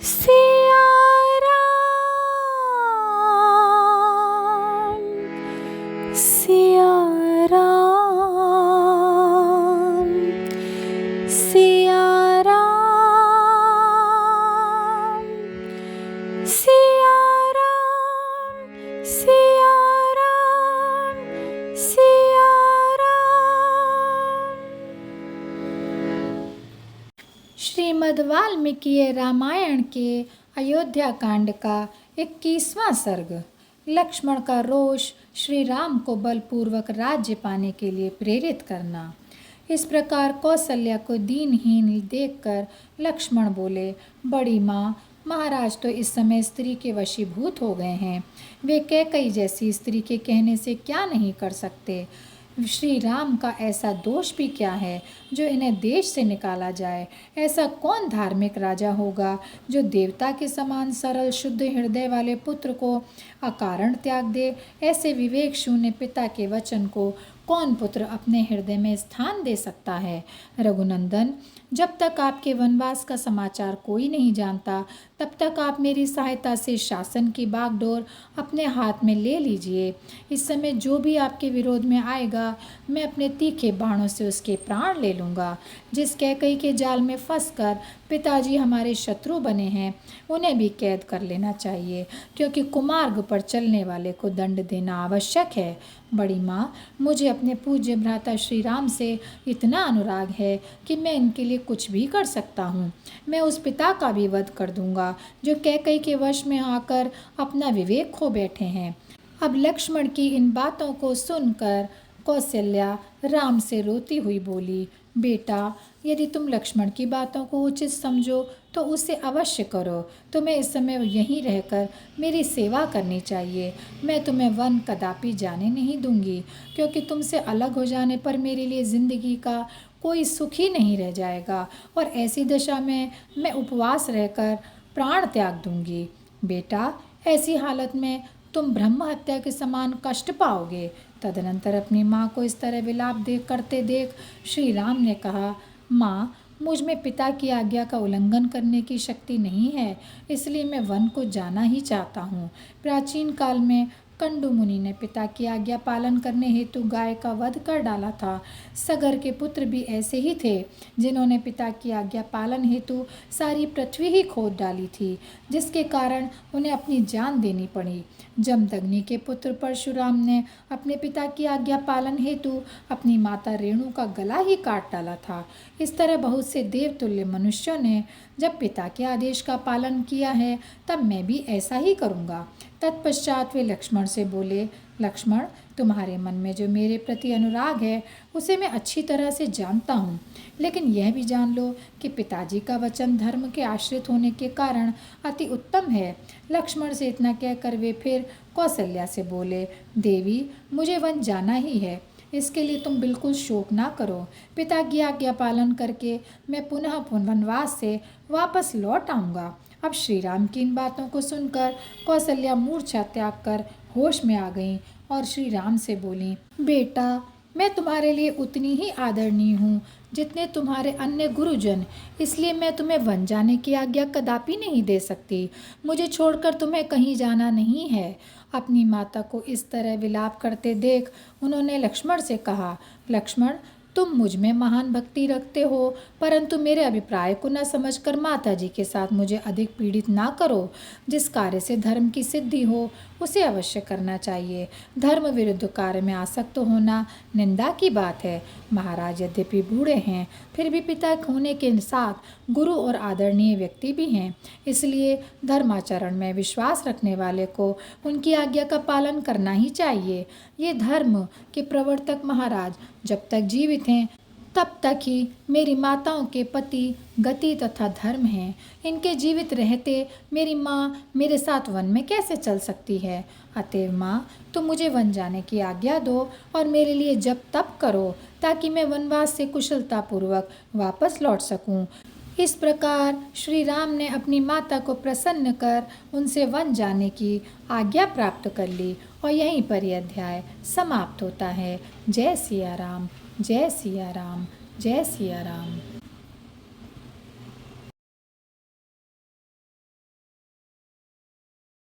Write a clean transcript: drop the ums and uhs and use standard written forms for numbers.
सिया राम, सिया राम, सिया राम, सिया राम, सिया राम, सिया राम। श्रीमद् वाल्मीकि रामायण के अयोध्या कांड का 21वां सर्ग। लक्ष्मण का रोष श्री राम को बलपूर्वक राज्य पाने के लिए प्रेरित करना। इस प्रकार कौसल्या को दीनहीन देखकर लक्ष्मण बोले, बड़ी माँ, महाराज तो इस समय स्त्री के वशीभूत हो गए हैं। वे कैकई जैसी स्त्री के कहने से क्या नहीं कर सकते। श्री राम का ऐसा दोष भी क्या है जो इन्हें देश से निकाला जाए। ऐसा कौन धार्मिक राजा होगा जो देवता के समान सरल शुद्ध हृदय वाले पुत्र को अकारण त्याग दे। ऐसे विवेक शून्य पिता के वचन को कौन पुत्र अपने हृदय में स्थान दे सकता है। रघुनंदन, जब तक आपके वनवास का समाचार कोई नहीं जानता, तब तक आप मेरी सहायता से शासन की बागडोर अपने हाथ में ले लीजिए। इस समय जो भी आपके विरोध में आएगा, मैं अपने तीखे बाणों से उसके प्राण ले लूँगा। जिस कैकई के जाल में फंसकर पिताजी हमारे शत्रु बने हैं, उन्हें भी कैद कर लेना चाहिए, क्योंकि कुमार्ग पर चलने वाले को दंड देना आवश्यक है। बड़ी माँ, मुझे अपने पूज्य भ्राता श्री राम से इतना अनुराग है कि मैं इनके लिए कुछ भी कर सकता हूँ। मैं उस पिता का भी वध कर दूंगा जो कैकई के वश में आकर अपना विवेक खो बैठे हैं। अब लक्ष्मण की इन बातों को सुनकर कौसल्या राम से रोती हुई बोली, बेटा, यदि तुम लक्ष्मण की बातों को उचित समझो तो उसे अवश्य करो। तुम्हें इस समय यहीं रहकर मेरी सेवा करनी चाहिए। मैं तुम्हें वन कदापि जाने नहीं दूंगी, क्योंकि तुमसे अलग हो जाने पर मेरे लिए जिंदगी का कोई सुख ही नहीं रह जाएगा, और ऐसी दशा में मैं उपवास रहकर प्राण त्याग दूंगी। बेटा, ऐसी हालत में तुम ब्रह्म हत्या के समान कष्ट पाओगे। तदनंतर अपनी माँ को इस तरह विलाप करते देख श्री राम ने कहा, माँ, मुझ में पिता की आज्ञा का उल्लंघन करने की शक्ति नहीं है, इसलिए मैं वन को जाना ही चाहता हूँ। प्राचीन काल में कंडु मुनि ने पिता की आज्ञा पालन करने हेतु गाय का वध कर डाला था। सगर के पुत्र भी ऐसे ही थे, जिन्होंने पिता की आज्ञा पालन हेतु सारी पृथ्वी ही खोद डाली थी, जिसके कारण उन्हें अपनी जान देनी पड़ी। जमदग्नि के पुत्र परशुराम ने अपने पिता की आज्ञा पालन हेतु अपनी माता रेणु का गला ही काट डाला था। इस तरह बहुत से देवतुल्य मनुष्यों ने जब पिता के आदेश का पालन किया है, तब मैं भी ऐसा ही करूँगा। तत्पश्चात वे लक्ष्मण से बोले, लक्ष्मण, तुम्हारे मन में जो मेरे प्रति अनुराग है उसे मैं अच्छी तरह से जानता हूँ, लेकिन यह भी जान लो कि पिताजी का वचन धर्म के आश्रित होने के कारण अति उत्तम है। लक्ष्मण से इतना कहकर वे फिर कौसल्या से बोले, देवी, मुझे वन जाना ही है, इसके लिए तुम बिल्कुल शोक ना करो। पिता की आज्ञा पालन करके मैं पुनः वनवास से वापस लौट आऊँगा। अब श्री राम की इन बातों को सुनकर कौसल्या मूर्छा त्याग कर होश में आ गईं और श्री राम से बोली, बेटा, मैं तुम्हारे लिए उतनी ही आदरणीय हूँ जितने तुम्हारे अन्य गुरुजन, इसलिए मैं तुम्हें वन जाने की आज्ञा कदापि नहीं दे सकती। मुझे छोड़कर तुम्हें कहीं जाना नहीं है। अपनी माता को इस तरह विलाप करते देख उन्होंने लक्ष्मण से कहा, लक्ष्मण, तुम मुझ में महान भक्ति रखते हो, परंतु मेरे अभिप्राय को न समझकर माताजी के साथ मुझे अधिक पीड़ित ना करो। जिस कार्य से धर्म की सिद्धि हो उसे अवश्य करना चाहिए। धर्म विरुद्ध कार्य में आसक्त होना निंदा की बात है। महाराज यद्यपि बूढ़े हैं, फिर भी पिता होने के साथ गुरु और आदरणीय व्यक्ति भी हैं, इसलिए धर्माचरण में विश्वास रखने वाले को उनकी आज्ञा का पालन करना ही चाहिए। ये धर्म के प्रवर्तक महाराज जब तक जीवित हैं, तब तक ही मेरी माताओं के पति गति तथा धर्म हैं। इनके जीवित रहते मेरी माँ मेरे साथ वन में कैसे चल सकती है। अतएव माँ, तुम मुझे वन जाने की आज्ञा दो और मेरे लिए जप तप करो, ताकि मैं वनवास से कुशलतापूर्वक वापस लौट सकूं। इस प्रकार श्री राम ने अपनी माता को प्रसन्न कर उनसे वन जाने की आज्ञा प्राप्त कर ली और यहीं पर यह अध्याय समाप्त होता है। जय सिया राम, जय सिया राम, जय सिया राम।